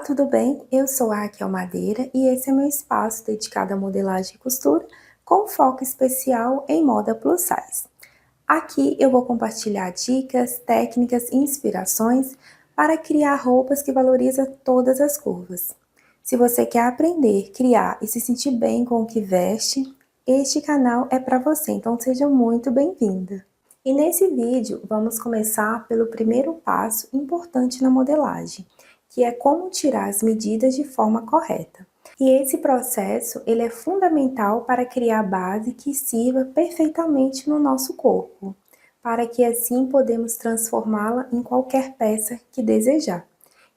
Tudo bem? Eu sou a Raquel Madeira e esse é meu espaço dedicado à modelagem e costura com foco especial em moda plus size. Aqui eu vou compartilhar dicas, técnicas e inspirações para criar roupas que valorizam todas as curvas. Se você quer aprender, criar e se sentir bem com o que veste, este canal é para você, então seja muito bem-vinda! E nesse vídeo vamos começar pelo primeiro passo importante na modelagem, que é como tirar as medidas de forma correta. E esse processo ele é fundamental para criar a base que sirva perfeitamente no nosso corpo, para que assim podemos transformá-la em qualquer peça que desejar.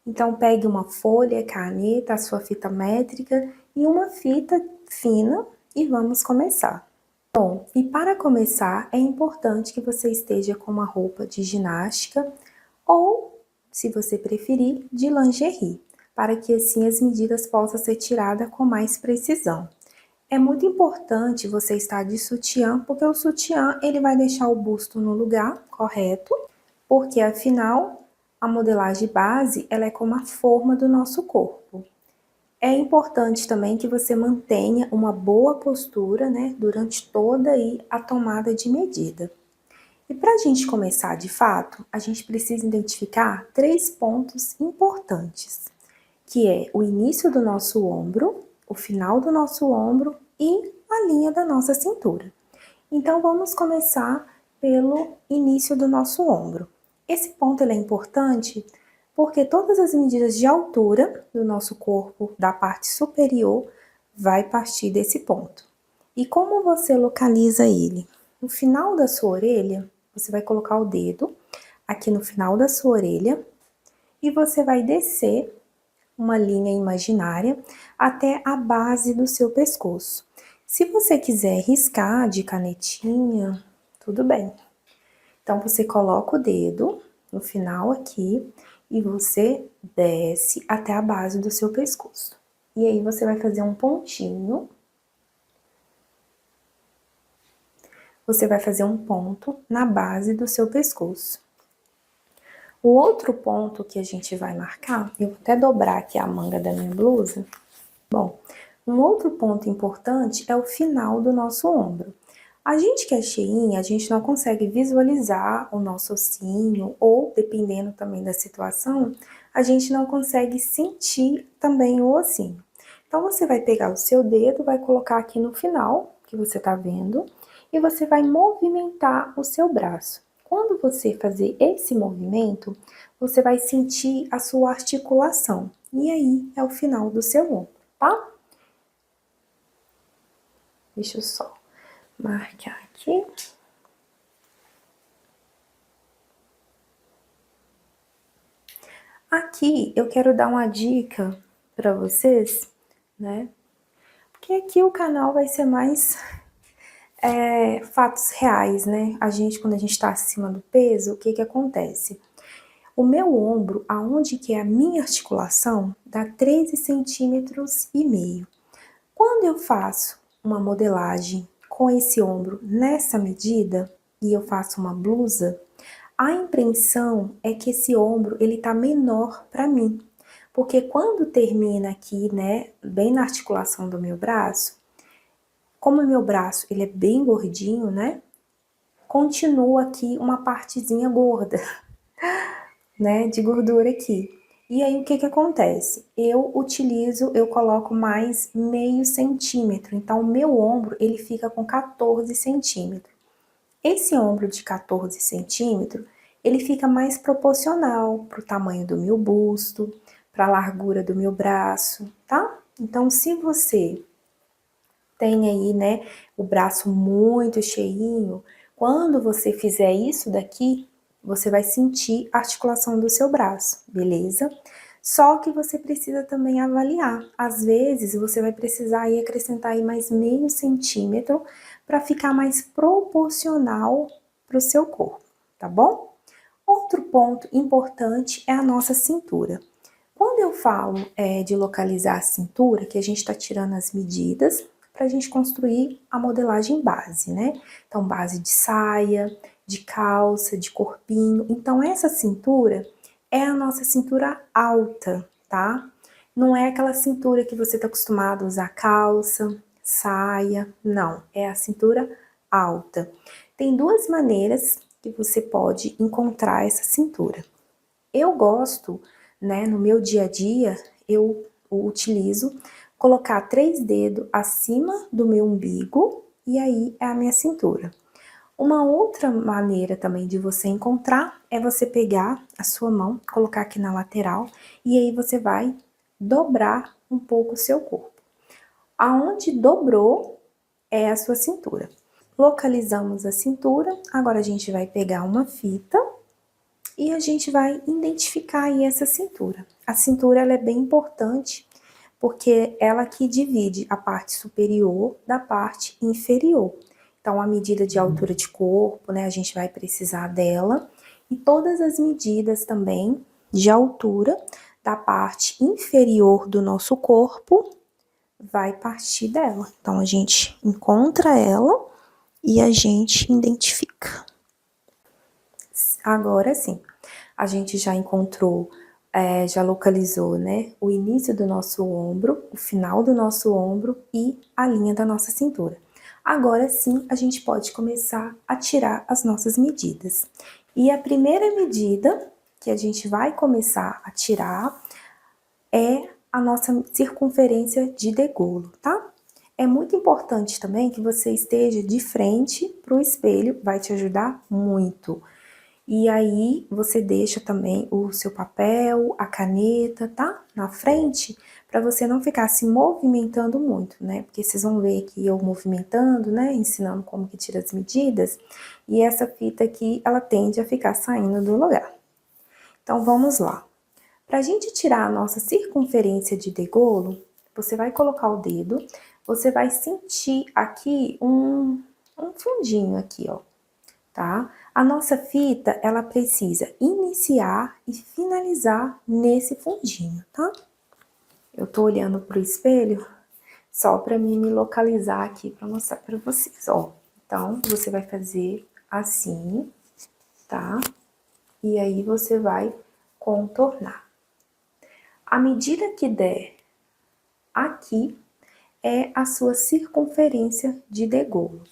Então pegue uma folha, caneta, a sua fita métrica e uma fita fina e vamos começar. Bom, e para começar, é importante que você esteja com uma roupa de ginástica ou, se você preferir, de lingerie, para que assim as medidas possam ser tiradas com mais precisão. É muito importante você estar de sutiã, porque o sutiã ele vai deixar o busto no lugar correto, porque afinal a modelagem base ela é como a forma do nosso corpo. É importante também que você mantenha uma boa postura, né, durante toda aí a tomada de medida. E para a gente começar de fato, a gente precisa identificar 3 pontos importantes, que é o início do nosso ombro, o final do nosso ombro e a linha da nossa cintura. Então vamos começar pelo início do nosso ombro. Esse ponto ele é importante porque todas as medidas de altura do nosso corpo, da parte superior, vai partir desse ponto. E como você localiza ele? No final da sua orelha, você vai colocar o dedo aqui no final da sua orelha e você vai descer uma linha imaginária até a base do seu pescoço. Se você quiser riscar de canetinha, tudo bem. Então, você coloca o dedo no final aqui e você desce até a base do seu pescoço. E aí você vai fazer um pontinho. Você vai fazer um ponto na base do seu pescoço. O outro ponto que a gente vai marcar, eu vou até dobrar aqui a manga da minha blusa. Bom, um outro ponto importante é o final do nosso ombro. A gente que é cheinha, a gente não consegue visualizar o nosso ossinho, ou dependendo também da situação, a gente não consegue sentir também o ossinho. Então você vai pegar o seu dedo, vai colocar aqui no final, que você tá vendo, e você vai movimentar o seu braço. Quando você fazer esse movimento, você vai sentir a sua articulação. E aí é o final do seu ombro, tá? Deixa eu só marcar aqui. Aqui eu quero dar uma dica para vocês, né? Porque aqui o canal vai ser mais fatos reais, né? Quando a gente tá acima do peso, o que que acontece? O meu ombro, aonde que é a minha articulação, dá 13,5 centímetros. Quando eu faço uma modelagem com esse ombro nessa medida, e eu faço uma blusa, a impressão é que esse ombro ele tá menor para mim, porque quando termina aqui, né, bem na articulação do meu braço, como o meu braço ele é bem gordinho, né, continua aqui uma partezinha gorda, né, de gordura aqui. E aí o que que acontece? Eu coloco mais meio centímetro, então o meu ombro ele fica com 14 centímetros. Esse ombro de 14 centímetros, ele fica mais proporcional para o tamanho do meu busto, para a largura do meu braço, tá? Então, se você tem aí, né, o braço muito cheinho, quando você fizer isso daqui, você vai sentir a articulação do seu braço, beleza? Só que você precisa também avaliar. Às vezes, você vai precisar aí acrescentar aí mais meio centímetro para ficar mais proporcional para o seu corpo, tá bom? Outro ponto importante é a nossa cintura. Quando eu falo de localizar a cintura, que a gente está tirando as medidas para a gente construir a modelagem base, né? Então, base de saia, de calça, de corpinho. Então, essa cintura é a nossa cintura alta, tá? Não é aquela cintura que você está acostumado a usar calça, saia, não. É a cintura alta. Tem duas maneiras que você pode encontrar essa cintura. Eu gosto, né, no meu dia a dia, eu utilizo colocar 3 dedos acima do meu umbigo e aí é a minha cintura. Uma outra maneira também de você encontrar é você pegar a sua mão, colocar aqui na lateral e aí você vai dobrar um pouco o seu corpo. Aonde dobrou é a sua cintura. Localizamos a cintura, agora a gente vai pegar uma fita e a gente vai identificar aí essa cintura. A cintura ela é bem importante porque ela que divide a parte superior da parte inferior. Então, a medida de altura de corpo, né, a gente vai precisar dela. E todas as medidas também de altura da parte inferior do nosso corpo vai partir dela. Então, a gente encontra ela e a gente identifica. Agora sim, a gente já encontrou, já localizou, né, o início do nosso ombro, o final do nosso ombro e a linha da nossa cintura. Agora sim, a gente pode começar a tirar as nossas medidas. E a primeira medida que a gente vai começar a tirar é a nossa circunferência de degolo, tá? É muito importante também que você esteja de frente para o espelho, vai te ajudar muito. E aí, você deixa também o seu papel, a caneta, tá? Na frente, para você não ficar se movimentando muito, né? Porque vocês vão ver aqui eu movimentando, né? Ensinando como que tira as medidas. E essa fita aqui, ela tende a ficar saindo do lugar. Então, vamos lá. Pra gente tirar a nossa circunferência de degolo, você vai colocar o dedo, você vai sentir aqui um fundinho aqui, ó, tá? A nossa fita, ela precisa iniciar e finalizar nesse fundinho, tá? Eu tô olhando pro espelho só pra mim me localizar aqui pra mostrar pra vocês, ó. Então, você vai fazer assim, tá? E aí você vai contornar. A medida que der aqui é a sua circunferência de degolo.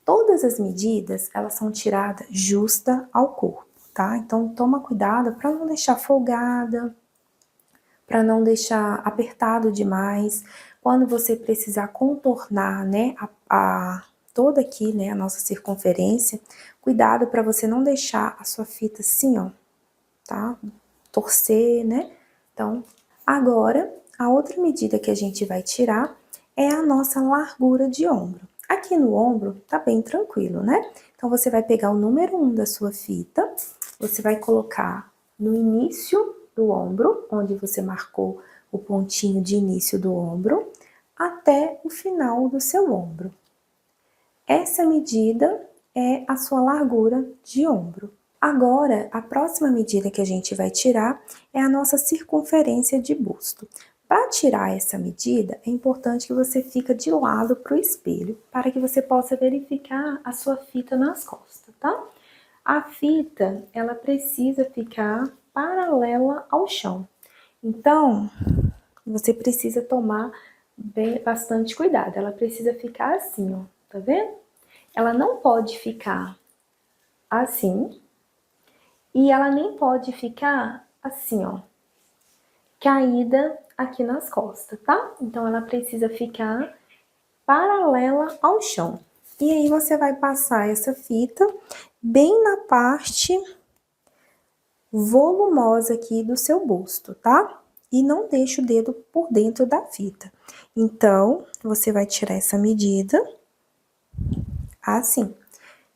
Todas as medidas, elas são tiradas justa ao corpo, tá? Então, toma cuidado para não deixar folgada, para não deixar apertado demais. Quando você precisar contornar, né, toda aqui, né, a nossa circunferência, cuidado para você não deixar a sua fita assim, ó, tá? Torcer, né? Então, agora, a outra medida que a gente vai tirar é a nossa largura de ombro. Aqui no ombro tá bem tranquilo, né? Então, você vai pegar o número 1 da sua fita, você vai colocar no início do ombro, onde você marcou o pontinho de início do ombro, até o final do seu ombro. Essa medida é a sua largura de ombro. Agora, a próxima medida que a gente vai tirar é a nossa circunferência de busto. Para tirar essa medida, é importante que você fique de lado para o espelho, para que você possa verificar a sua fita nas costas, tá? A fita, ela precisa ficar paralela ao chão. Então, você precisa tomar bastante cuidado. Ela precisa ficar assim, ó, tá vendo? Ela não pode ficar assim, e ela nem pode ficar assim, ó, caída aqui nas costas, tá? Então, ela precisa ficar paralela ao chão. E aí, você vai passar essa fita bem na parte volumosa aqui do seu busto, tá? E não deixa o dedo por dentro da fita. Então, você vai tirar essa medida assim.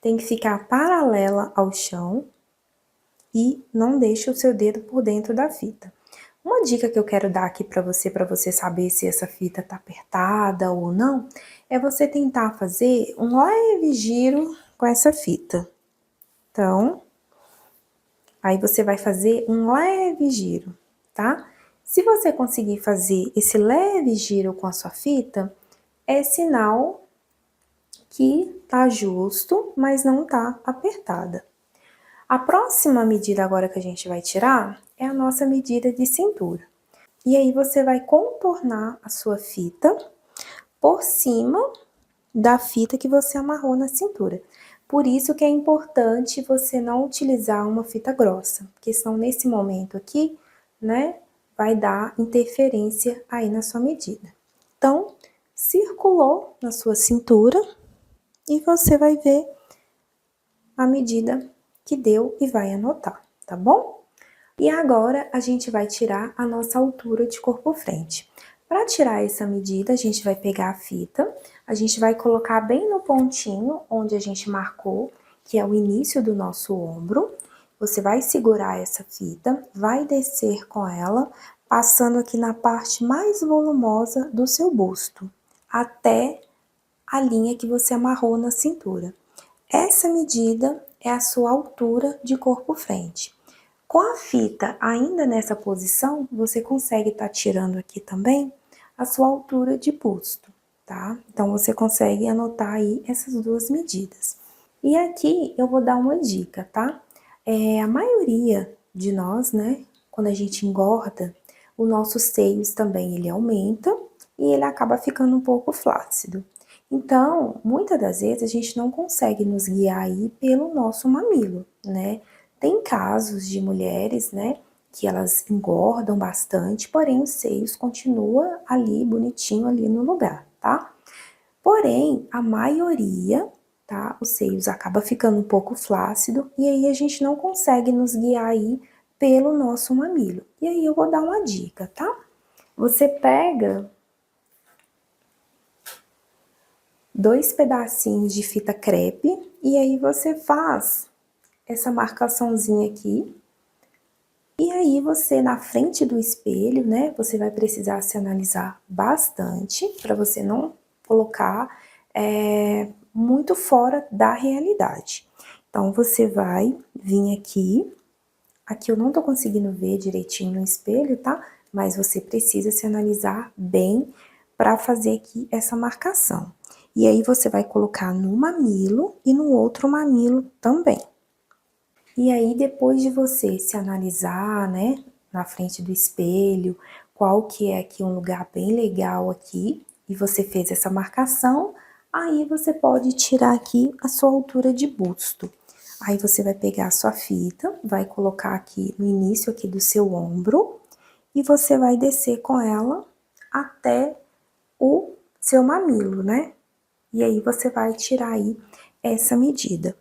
Tem que ficar paralela ao chão e não deixe o seu dedo por dentro da fita. Uma dica que eu quero dar aqui para você saber se essa fita tá apertada ou não, é você tentar fazer um leve giro com essa fita. Então, aí você vai fazer um leve giro, tá? Se você conseguir fazer esse leve giro com a sua fita, é sinal que tá justo, mas não tá apertada. A próxima medida agora que a gente vai tirar é a nossa medida de cintura. E aí você vai contornar a sua fita por cima da fita que você amarrou na cintura. Por isso que é importante você não utilizar uma fita grossa, porque senão nesse momento aqui, né, vai dar interferência aí na sua medida. Então, circulou na sua cintura e você vai ver a medida que deu e vai anotar, tá bom? E agora a gente vai tirar a nossa altura de corpo frente. Para tirar essa medida, a gente vai pegar a fita, a gente vai colocar bem no pontinho onde a gente marcou, que é o início do nosso ombro. Você vai segurar essa fita, vai descer com ela, passando aqui na parte mais volumosa do seu busto, até a linha que você amarrou na cintura. Essa medida é a sua altura de corpo frente. Com a fita ainda nessa posição, você consegue estar tirando aqui também a sua altura de busto, tá? Então, você consegue anotar aí essas duas medidas. E aqui eu vou dar uma dica, tá? A maioria de nós, né, quando a gente engorda, o nosso seios também ele aumenta e ele acaba ficando um pouco flácido. Então, muitas das vezes a gente não consegue nos guiar aí pelo nosso mamilo, né? Tem casos de mulheres, né, que elas engordam bastante, porém os seios continua ali bonitinho ali no lugar, tá? Porém, a maioria, tá, os seios acaba ficando um pouco flácido e aí a gente não consegue nos guiar aí pelo nosso mamilo. E aí eu vou dar uma dica, tá? Você pega 2 pedacinhos de fita crepe e aí você faz essa marcaçãozinha aqui. E aí você, na frente do espelho, né, você vai precisar se analisar bastante para você não colocar muito fora da realidade. Então, você vai vir aqui eu não tô conseguindo ver direitinho no espelho, tá? Mas você precisa se analisar bem para fazer aqui essa marcação. E aí você vai colocar no mamilo e no outro mamilo também. E aí, depois de você se analisar, né, na frente do espelho, qual que é aqui um lugar bem legal aqui, e você fez essa marcação, aí você pode tirar aqui a sua altura de busto. Aí você vai pegar a sua fita, vai colocar aqui no início aqui do seu ombro, e você vai descer com ela até o seu mamilo, né? E aí você vai tirar aí essa medida.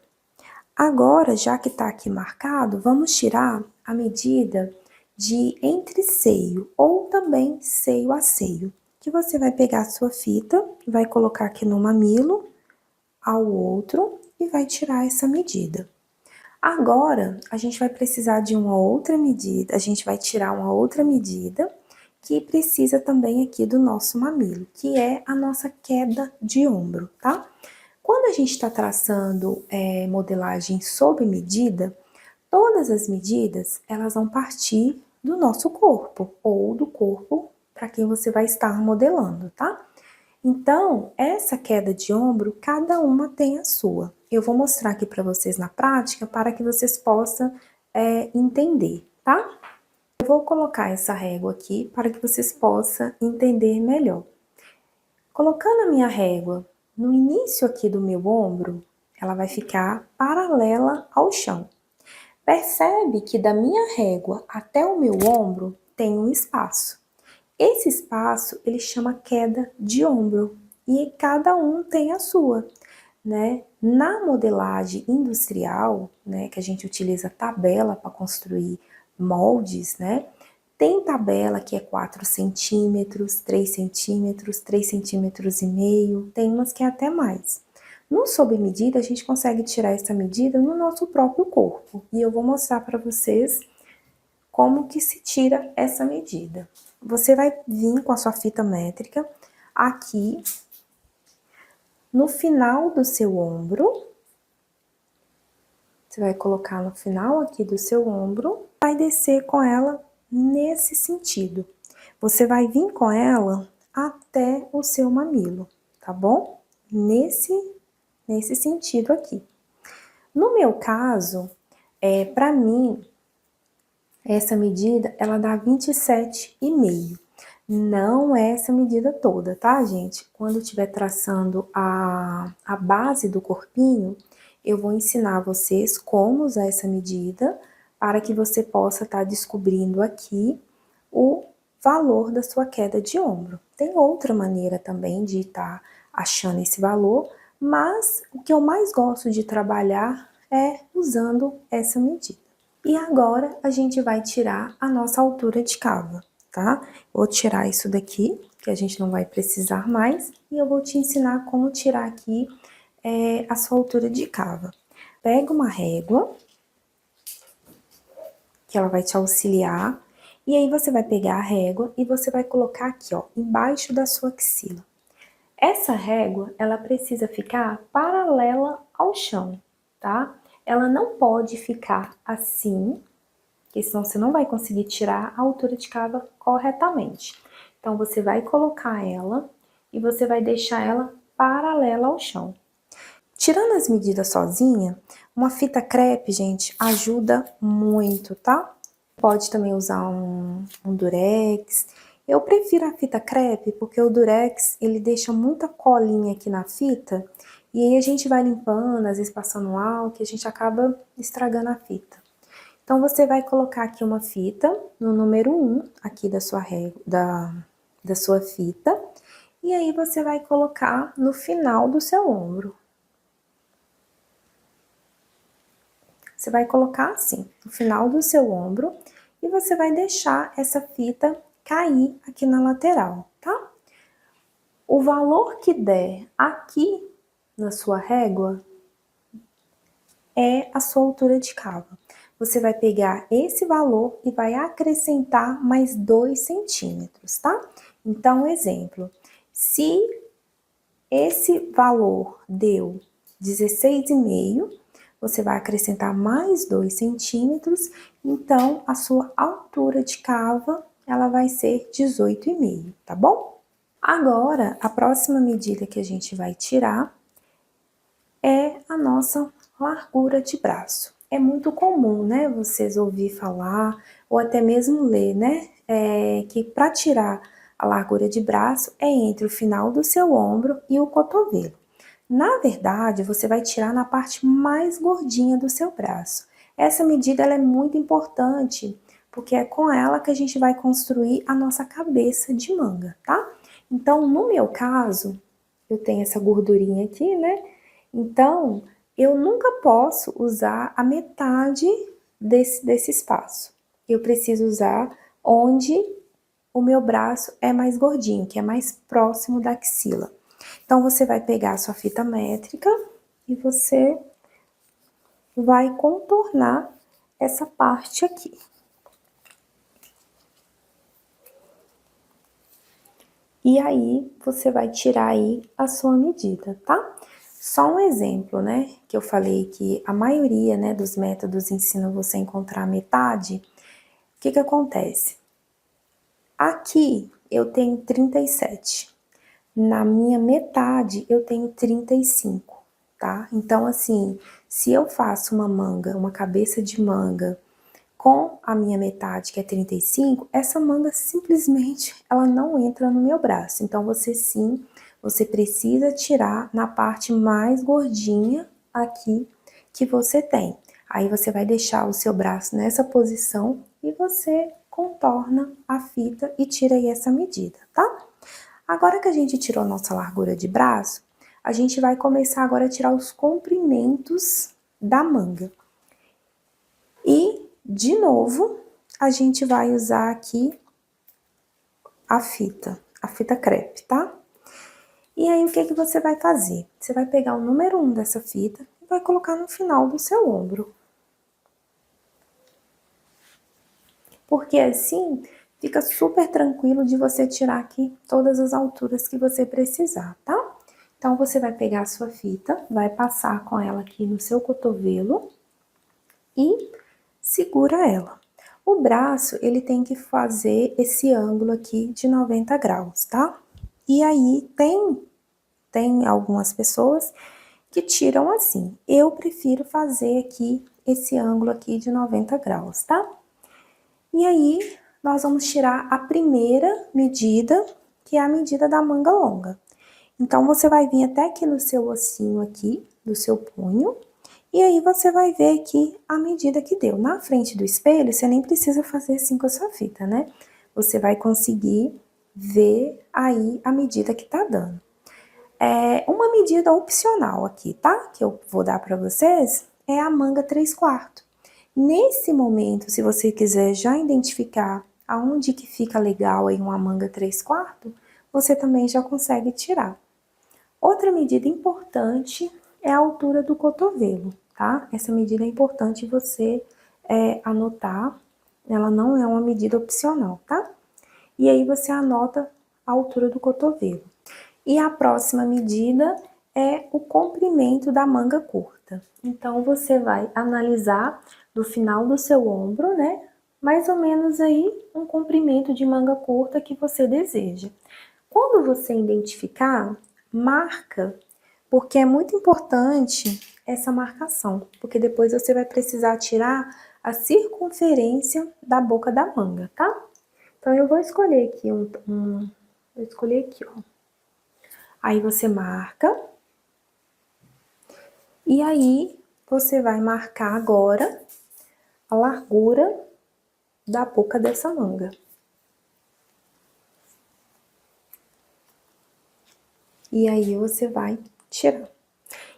Agora, já que tá aqui marcado, vamos tirar a medida de entre seio ou também seio a seio. Que você vai pegar a sua fita, vai colocar aqui no mamilo, ao outro e vai tirar essa medida. Agora, a gente vai precisar de uma outra medida, a gente vai tirar uma outra medida que precisa também aqui do nosso mamilo, que é a nossa queda de ombro, tá? Quando a gente está traçando modelagem sob medida, todas as medidas elas vão partir do nosso corpo ou do corpo para quem você vai estar modelando, tá? Então, essa queda de ombro, cada uma tem a sua. Eu vou mostrar aqui para vocês na prática para que vocês possam entender, tá? Eu vou colocar essa régua aqui para que vocês possam entender melhor. Colocando a minha régua no início aqui do meu ombro, ela vai ficar paralela ao chão. Percebe que da minha régua até o meu ombro tem um espaço. Esse espaço ele chama queda de ombro e cada um tem a sua, né? Na modelagem industrial, né, que a gente utiliza tabela para construir moldes, né? Tem tabela que é 4 centímetros, 3 centímetros, 3 centímetros e meio, tem umas que é até mais. No sob medida, a gente consegue tirar essa medida no nosso próprio corpo. E eu vou mostrar para vocês como que se tira essa medida. Você vai vir com a sua fita métrica aqui no final do seu ombro. Você vai colocar no final aqui do seu ombro, vai descer com ela nesse sentido. Você vai vir com ela até o seu mamilo, tá bom? Nesse sentido aqui. No meu caso, para mim, essa medida, ela dá 27,5. Não é essa medida toda, tá, gente? Quando eu estiver traçando a base do corpinho, eu vou ensinar vocês como usar essa medida para que você possa estar descobrindo aqui o valor da sua queda de ombro. Tem outra maneira também de estar achando esse valor, mas o que eu mais gosto de trabalhar é usando essa medida. E agora a gente vai tirar a nossa altura de cava, tá? Vou tirar isso daqui, que a gente não vai precisar mais, e eu vou te ensinar como tirar aqui a sua altura de cava. Pega uma régua, que ela vai te auxiliar, e aí você vai pegar a régua e você vai colocar aqui, ó, embaixo da sua axila. Essa régua, ela precisa ficar paralela ao chão, tá? Ela não pode ficar assim, porque senão você não vai conseguir tirar a altura de cava corretamente. Então, você vai colocar ela e você vai deixar ela paralela ao chão. Tirando as medidas sozinha, uma fita crepe, gente, ajuda muito, tá? Pode também usar um durex. Eu prefiro a fita crepe porque o durex, ele deixa muita colinha aqui na fita e aí a gente vai limpando, às vezes passando álcool, a gente acaba estragando a fita. Então, você vai colocar aqui uma fita no número 1 aqui da sua régua, da sua fita, e aí você vai colocar no final do seu ombro. Você vai colocar assim, no final do seu ombro, e você vai deixar essa fita cair aqui na lateral, tá? O valor que der aqui na sua régua é a sua altura de cava. Você vai pegar esse valor e vai acrescentar mais 2 centímetros, tá? Então, exemplo, se esse valor deu 16,5, você vai acrescentar mais 2 centímetros, então a sua altura de cava, ela vai ser 18,5, tá bom? Agora, a próxima medida que a gente vai tirar é a nossa largura de braço. É muito comum, né, vocês ouvir falar, ou até mesmo ler, né, que para tirar a largura de braço é entre o final do seu ombro e o cotovelo. Na verdade, você vai tirar na parte mais gordinha do seu braço. Essa medida ela é muito importante, porque é com ela que a gente vai construir a nossa cabeça de manga, tá? Então, no meu caso, eu tenho essa gordurinha aqui, né? Então, eu nunca posso usar a metade desse espaço. Eu preciso usar onde o meu braço é mais gordinho, que é mais próximo da axila. Então, você vai pegar a sua fita métrica e você vai contornar essa parte aqui. E aí, você vai tirar aí a sua medida, tá? Só um exemplo, né, que eu falei que a maioria, né, dos métodos ensinam você a encontrar a metade. O que que acontece? Aqui eu tenho 37. Na minha metade eu tenho 35, tá? Então, assim, se eu faço uma manga, uma cabeça de manga com a minha metade, que é 35, essa manga simplesmente ela não entra no meu braço. Então, você precisa tirar na parte mais gordinha aqui que você tem. Aí você vai deixar o seu braço nessa posição e você contorna a fita e tira aí essa medida, tá? Agora que a gente tirou nossa largura de braço, a gente vai começar agora a tirar os comprimentos da manga. E, de novo, a gente vai usar aqui a fita crepe, tá? E aí, o que que você vai fazer? Você vai pegar o número 1 dessa fita e vai colocar no final do seu ombro. Porque assim, fica super tranquilo de você tirar aqui todas as alturas que você precisar, tá? Então, você vai pegar a sua fita, vai passar com ela aqui no seu cotovelo e segura ela. O braço, ele tem que fazer esse ângulo aqui de 90 graus, tá? E aí, tem algumas pessoas que tiram assim. Eu prefiro fazer aqui esse ângulo aqui de 90 graus, tá? E aí, nós vamos tirar a primeira medida, que é a medida da manga longa. Então, você vai vir até aqui no seu ossinho aqui, do seu punho, e aí você vai ver aqui a medida que deu. Na frente do espelho, você nem precisa fazer assim com a sua fita, né? Você vai conseguir ver aí a medida que tá dando. Uma medida opcional aqui, tá? Que eu vou dar pra vocês, é a manga 3/4. Nesse momento, se você quiser já identificar aonde que fica legal aí uma manga 3/4, você também já consegue tirar. Outra medida importante é a altura do cotovelo, tá? Essa medida é importante você anotar, ela não é uma medida opcional, tá? E aí você anota a altura do cotovelo. E a próxima medida é o comprimento da manga curta. Então, você vai analisar do final do seu ombro, né? Mais ou menos aí um comprimento de manga curta que você deseja. Quando você identificar, marca, porque é muito importante essa marcação, porque depois você vai precisar tirar a circunferência da boca da manga, tá? Então, eu vou escolher aqui vou escolher aqui, ó. Aí você marca, e aí você vai marcar agora a largura da boca dessa manga. E aí você vai tirar.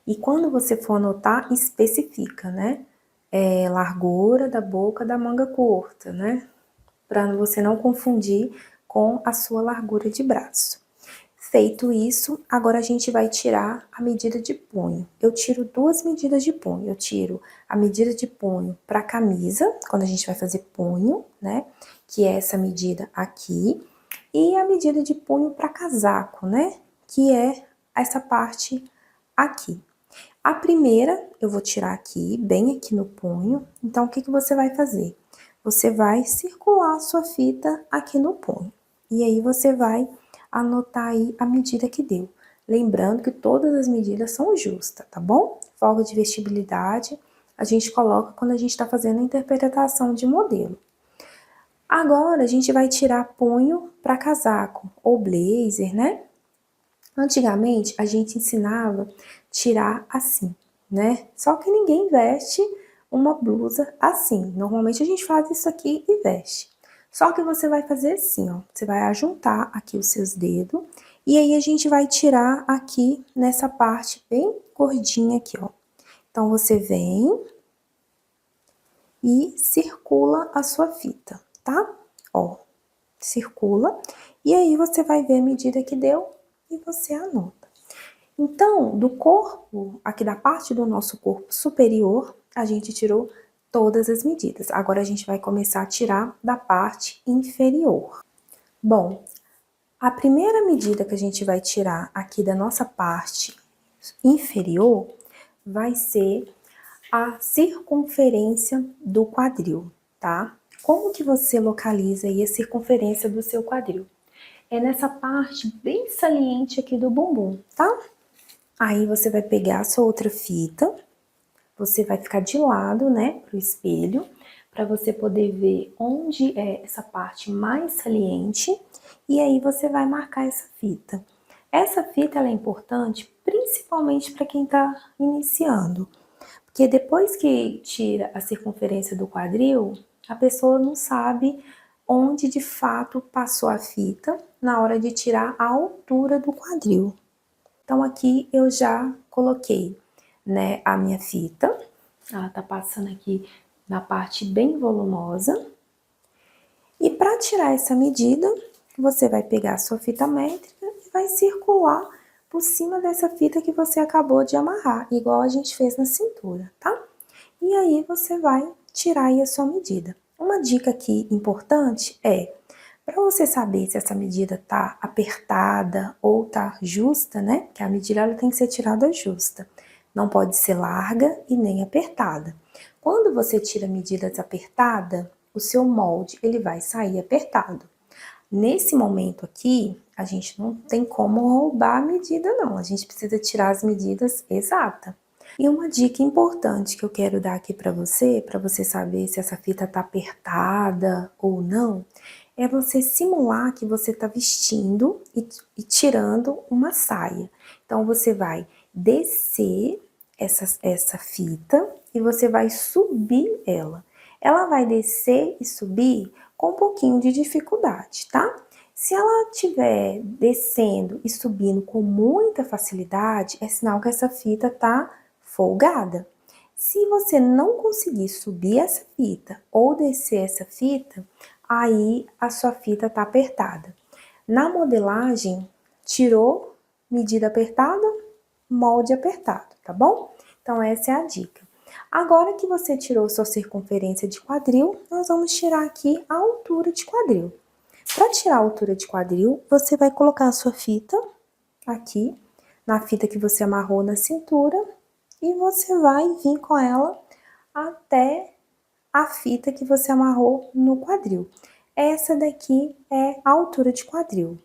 E quando você for anotar, especifica, né? Largura da boca da manga curta, né? Para você não confundir com a sua largura de braço. Feito isso, agora a gente vai tirar a medida de punho. Eu tiro duas medidas de punho. Eu tiro a medida de punho para camisa, quando a gente vai fazer punho, né? Que é essa medida aqui. E a medida de punho para casaco, né? Que é essa parte aqui. A primeira eu vou tirar aqui, bem aqui no punho. Então, o que que você vai fazer? Você vai circular a sua fita aqui no punho. E aí, você vai anotar aí a medida que deu. Lembrando que todas as medidas são justas, tá bom? Folga de vestibilidade a gente coloca quando a gente está fazendo a interpretação de modelo. Agora, a gente vai tirar punho para casaco ou blazer, né? Antigamente, a gente ensinava tirar assim, né? Só que ninguém veste uma blusa assim. Normalmente, a gente faz isso aqui e veste. Só que você vai fazer assim, ó. Você vai ajuntar aqui os seus dedos. E aí, a gente vai tirar aqui nessa parte bem gordinha aqui, ó. Então, você vem e circula a sua fita, tá? Ó, circula. E aí, você vai ver a medida que deu e você anota. Então, do corpo, aqui da parte do nosso corpo superior, a gente tirou todas as medidas. Agora, a gente vai começar a tirar da parte inferior. Bom, a primeira medida que a gente vai tirar aqui da nossa parte inferior vai ser a circunferência do quadril, tá? Como que você localiza aí a circunferência do seu quadril? É nessa parte bem saliente aqui do bumbum, tá? Aí você vai pegar a sua outra fita, você vai ficar de lado, né, pro espelho, para você poder ver onde é essa parte mais saliente, e aí você vai marcar essa fita. Essa fita ela é importante principalmente para quem está iniciando, porque depois que tira a circunferência do quadril, a pessoa não sabe onde de fato passou a fita na hora de tirar a altura do quadril. Então, aqui eu já coloquei, né, a minha fita. Ela tá passando aqui na parte bem volumosa. E para tirar essa medida, você vai pegar a sua fita métrica e vai circular por cima dessa fita que você acabou de amarrar, igual a gente fez na cintura, tá? E aí, você vai tirar aí a sua medida. Uma dica aqui importante é, para você saber se essa medida tá apertada ou tá justa, né? Que a medida ela tem que ser tirada justa. Não pode ser larga e nem apertada. Quando você tira a medida desapertada, o seu molde ele vai sair apertado. Nesse momento aqui, a gente não tem como roubar a medida não, a gente precisa tirar as medidas exatas. E uma dica importante que eu quero dar aqui para você saber se essa fita tá apertada ou não, é você simular que você tá vestindo e tirando uma saia. Então, você vai descer essa fita e você vai subir ela. Ela vai descer e subir com um pouquinho de dificuldade, tá? Se ela estiver descendo e subindo com muita facilidade, é sinal que essa fita tá folgada. Se você não conseguir subir essa fita ou descer essa fita, aí a sua fita tá apertada. Na modelagem, tirou medida apertada, molde apertado, tá bom? Então essa é a dica. Agora que você tirou sua circunferência de quadril, nós vamos tirar aqui a altura de quadril. Para tirar a altura de quadril, você vai colocar a sua fita aqui, na fita que você amarrou na cintura, e você vai vir com ela até a fita que você amarrou no quadril. Essa daqui é a altura de quadril.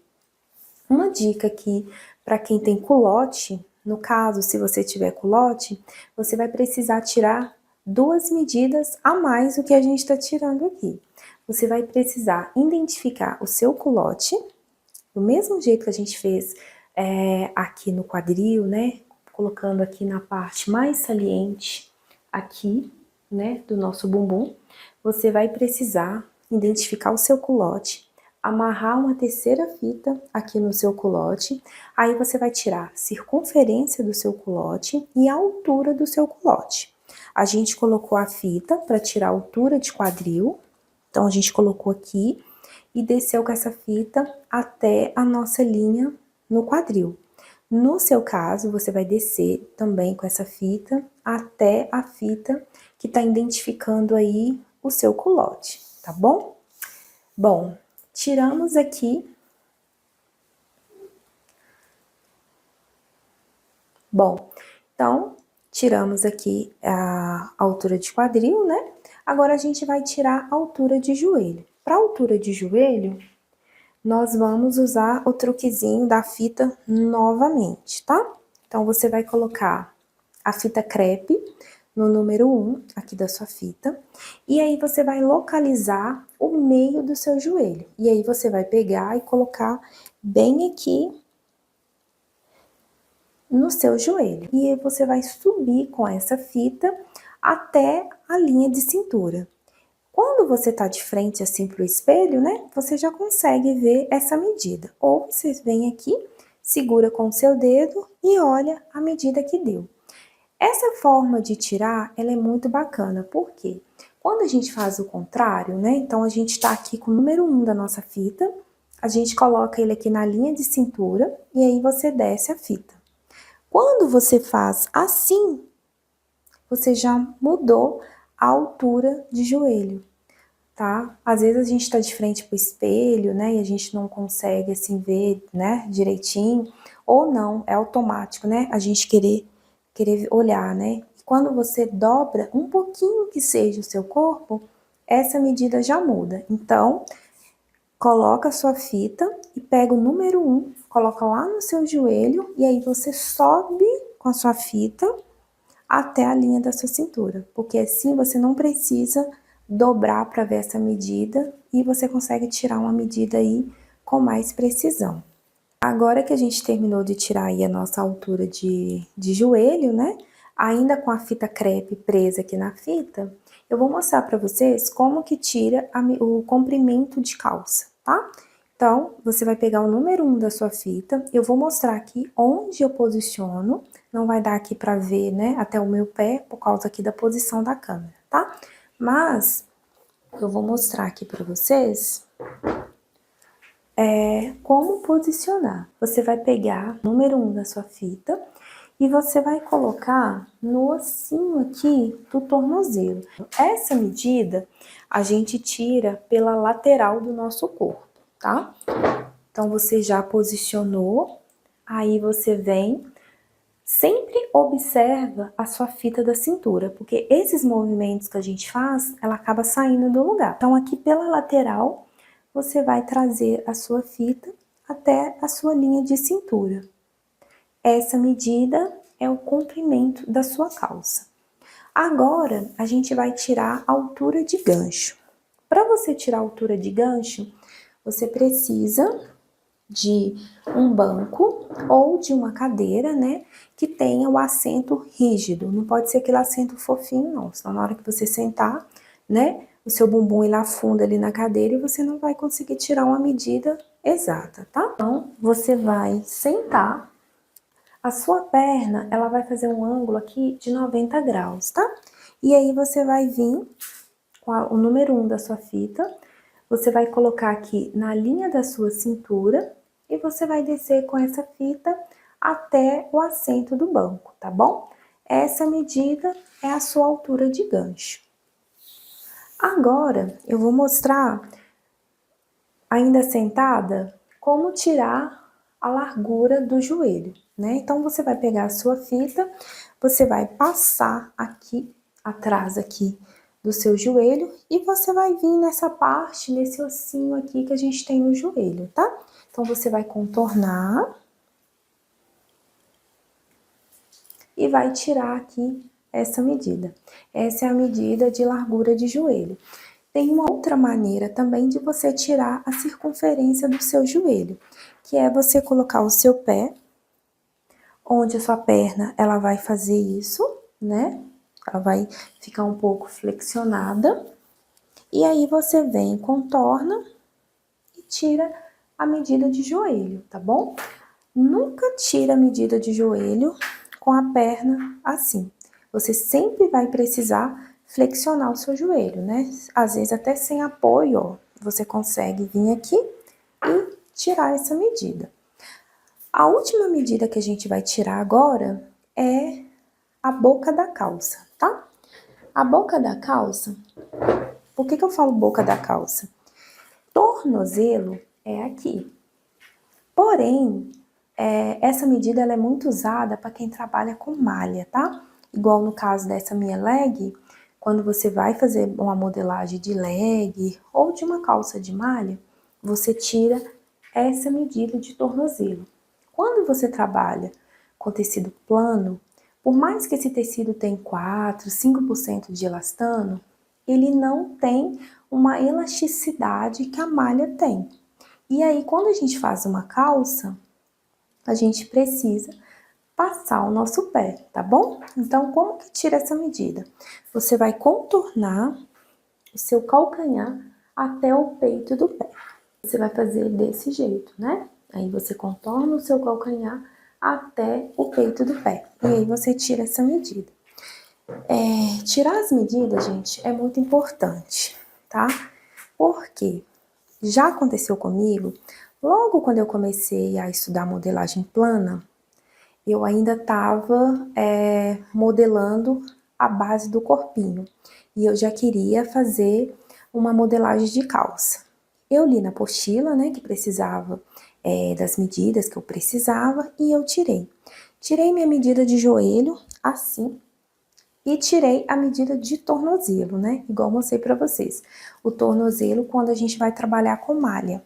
Uma dica aqui para quem tem culote, no caso, se você tiver culote, você vai precisar tirar 2 medidas a mais do que a gente está tirando aqui. Você vai precisar identificar o seu culote, do mesmo jeito que a gente fez aqui no quadril, né? Colocando aqui na parte mais saliente, aqui, né, do nosso bumbum. Você vai precisar identificar o seu culote, amarrar uma terceira fita aqui no seu culote, aí você vai tirar a circunferência do seu culote e a altura do seu culote. A gente colocou a fita para tirar a altura de quadril, então a gente colocou aqui e desceu com essa fita até a nossa linha no quadril. No seu caso, você vai descer também com essa fita até a fita que tá identificando aí o seu culote, tá bom? Bom, tiramos aqui. Bom, então, tiramos aqui a altura de quadril, né? Agora a gente vai tirar a altura de joelho. Para altura de joelho, nós vamos usar o truquezinho da fita novamente, tá? Então, você vai colocar a fita crepe no número 1 aqui da sua fita, e aí você vai localizar o meio do seu joelho. E aí você vai pegar e colocar bem aqui no seu joelho. E aí você vai subir com essa fita até a linha de cintura. Quando você tá de frente assim pro espelho, né, você já consegue ver essa medida. Ou você vem aqui, segura com o seu dedo e olha a medida que deu. Essa forma de tirar, ela é muito bacana, porque quando a gente faz o contrário, né, então a gente tá aqui com o número 1 da nossa fita, a gente coloca ele aqui na linha de cintura e aí você desce a fita. Quando você faz assim, você já mudou a altura de joelho, tá? Às vezes a gente tá de frente pro espelho, né, e a gente não consegue, assim, ver, né, direitinho, ou não, é automático, né, a gente querer olhar, né? Quando você dobra um pouquinho que seja o seu corpo, essa medida já muda. Então, coloca a sua fita e pega o número 1, coloca lá no seu joelho, e aí você sobe com a sua fita até a linha da sua cintura, porque assim você não precisa dobrar para ver essa medida e você consegue tirar uma medida aí com mais precisão. Agora que a gente terminou de tirar aí a nossa altura de joelho, né? Ainda com a fita crepe presa aqui na fita, eu vou mostrar para vocês como que tira o comprimento de calça, tá? Então, você vai pegar o número 1 da sua fita, eu vou mostrar aqui onde eu posiciono, não vai dar aqui pra ver, né, até o meu pé, por causa aqui da posição da câmera, tá? Mas, eu vou mostrar aqui pra vocês como posicionar. Você vai pegar o número 1 da sua fita e você vai colocar no ossinho aqui do tornozelo. Essa medida a gente tira pela lateral do nosso corpo, tá? Então, você já posicionou, aí você vem, sempre observa a sua fita da cintura, porque esses movimentos que a gente faz, ela acaba saindo do lugar. Então, aqui pela lateral, você vai trazer a sua fita até a sua linha de cintura. Essa medida é o comprimento da sua calça. Agora, a gente vai tirar a altura de gancho. Para você tirar a altura de gancho, você precisa de um banco ou de uma cadeira, né, que tenha o assento rígido. Não pode ser aquele assento fofinho, não, senão na hora que você sentar, né, o seu bumbum ele afunda ali na cadeira e você não vai conseguir tirar uma medida exata, tá? Então, você vai sentar, a sua perna, ela vai fazer um ângulo aqui de 90 graus, tá? E aí você vai vir com o número 1 da sua fita, você vai colocar aqui na linha da sua cintura e você vai descer com essa fita até o assento do banco, tá bom? Essa medida é a sua altura de gancho. Agora, eu vou mostrar, ainda sentada, como tirar a largura do joelho, né? Então, você vai pegar a sua fita, você vai passar aqui, atrás aqui do seu joelho, e você vai vir nessa parte, nesse ossinho aqui que a gente tem no joelho, tá? Então, você vai contornar e vai tirar aqui essa medida. Essa é a medida de largura de joelho. Tem uma outra maneira também de você tirar a circunferência do seu joelho, que é você colocar o seu pé, onde a sua perna, ela vai fazer isso, né? Ela vai ficar um pouco flexionada. E aí você vem, contorna e tira a medida de joelho, tá bom? Nunca tira a medida de joelho com a perna assim. Você sempre vai precisar flexionar o seu joelho, né? Às vezes até sem apoio, ó, você consegue vir aqui e tirar essa medida. A última medida que a gente vai tirar agora é a boca da calça, tá? A boca da calça, por que eu falo boca da calça? Tornozelo é aqui. Porém, essa medida ela é muito usada para quem trabalha com malha, tá? Igual no caso dessa minha leg, quando você vai fazer uma modelagem de leg ou de uma calça de malha, você tira essa medida de tornozelo. Quando você trabalha com tecido plano, por mais que esse tecido tenha 4, 5% de elastano, ele não tem uma elasticidade que a malha tem. E aí, quando a gente faz uma calça, a gente precisa passar o nosso pé, tá bom? Então, como que tira essa medida? Você vai contornar o seu calcanhar até o peito do pé. Você vai fazer desse jeito, né? Aí você contorna o seu calcanhar até o peito do pé. E aí você tira essa medida. Tirar as medidas, gente, é muito importante, tá? Porque já aconteceu comigo, logo quando eu comecei a estudar modelagem plana, eu ainda estava modelando a base do corpinho. E eu já queria fazer uma modelagem de calça. Eu li na apostila, né, que precisava das medidas que eu precisava e eu tirei. Tirei minha medida de joelho, assim, e tirei a medida de tornozelo, né, igual eu mostrei pra vocês. O tornozelo quando a gente vai trabalhar com malha.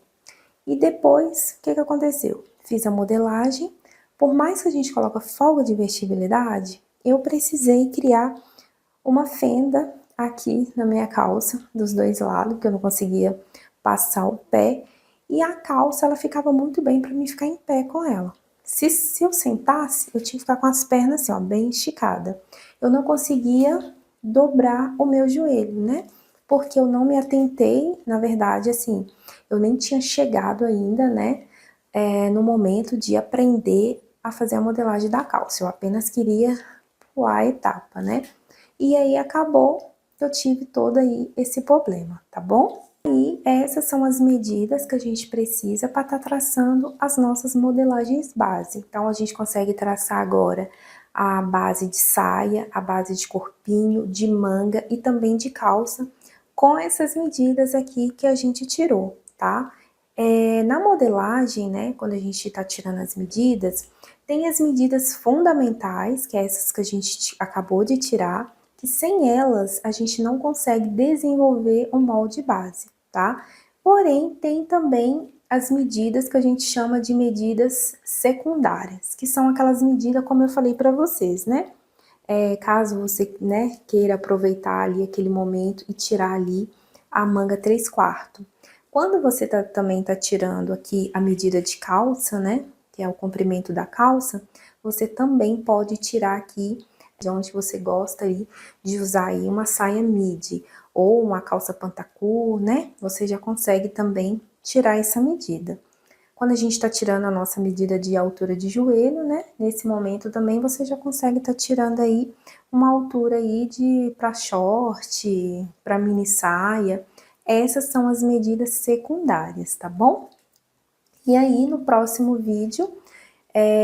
E depois, o que aconteceu? Fiz a modelagem, por mais que a gente coloque folga de vestibilidade, eu precisei criar uma fenda aqui na minha calça, dos dois lados, porque eu não conseguia passar o pé, e a calça, ela ficava muito bem para mim ficar em pé com ela. Se eu sentasse, eu tinha que ficar com as pernas assim, ó, bem esticada. Eu não conseguia dobrar o meu joelho, né? Porque eu não me atentei, na verdade, assim, eu nem tinha chegado ainda, né, no momento de aprender a fazer a modelagem da calça. Eu apenas queria pular a etapa, né? E aí acabou que eu tive todo aí esse problema, tá bom? E essas são as medidas que a gente precisa para estar traçando as nossas modelagens base. Então, a gente consegue traçar agora a base de saia, a base de corpinho, de manga e também de calça, com essas medidas aqui que a gente tirou, tá? Na modelagem, né, quando a gente está tirando as medidas, tem as medidas fundamentais, que é essas que a gente acabou de tirar, que sem elas a gente não consegue desenvolver um molde base, tá? Porém, tem também as medidas que a gente chama de medidas secundárias, que são aquelas medidas como eu falei para vocês, né? Caso você, né, queira aproveitar ali aquele momento e tirar ali a manga 3/4. Quando você também tá tirando aqui a medida de calça, né, que é o comprimento da calça, você também pode tirar aqui de onde você gosta aí de usar aí uma saia midi ou uma calça pantacur, né? Você já consegue também tirar essa medida. Quando a gente está tirando a nossa medida de altura de joelho, né? Nesse momento também você já consegue estar tirando aí uma altura aí para short, para mini saia. Essas são as medidas secundárias, tá bom? E aí no próximo vídeo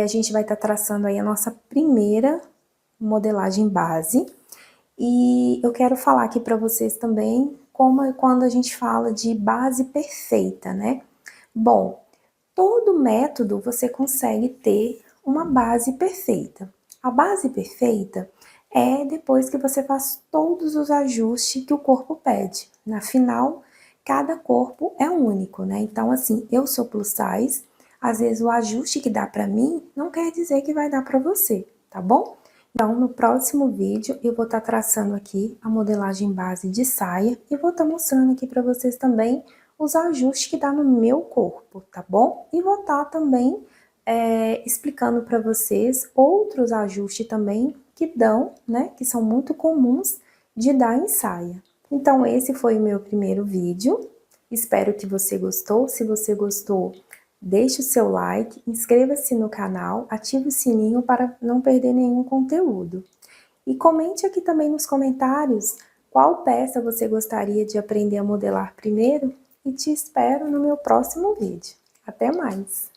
a gente vai estar traçando aí a nossa primeira modelagem base. E eu quero falar aqui para vocês também como é quando a gente fala de base perfeita, né? Bom, todo método você consegue ter uma base perfeita. A base perfeita é depois que você faz todos os ajustes que o corpo pede. Afinal, cada corpo é único, né? Então, assim, eu sou plus size, às vezes o ajuste que dá pra mim não quer dizer que vai dar pra você, tá bom? Então, no próximo vídeo, eu vou estar traçando aqui a modelagem base de saia e vou estar mostrando aqui para vocês também os ajustes que dá no meu corpo, tá bom? E vou estar também explicando para vocês outros ajustes também que dão, né? Que são muito comuns de dar em saia. Então, esse foi o meu primeiro vídeo. Espero que você gostou. Se você gostou, deixe o seu like, inscreva-se no canal, ative o sininho para não perder nenhum conteúdo. E comente aqui também nos comentários qual peça você gostaria de aprender a modelar primeiro e te espero no meu próximo vídeo. Até mais!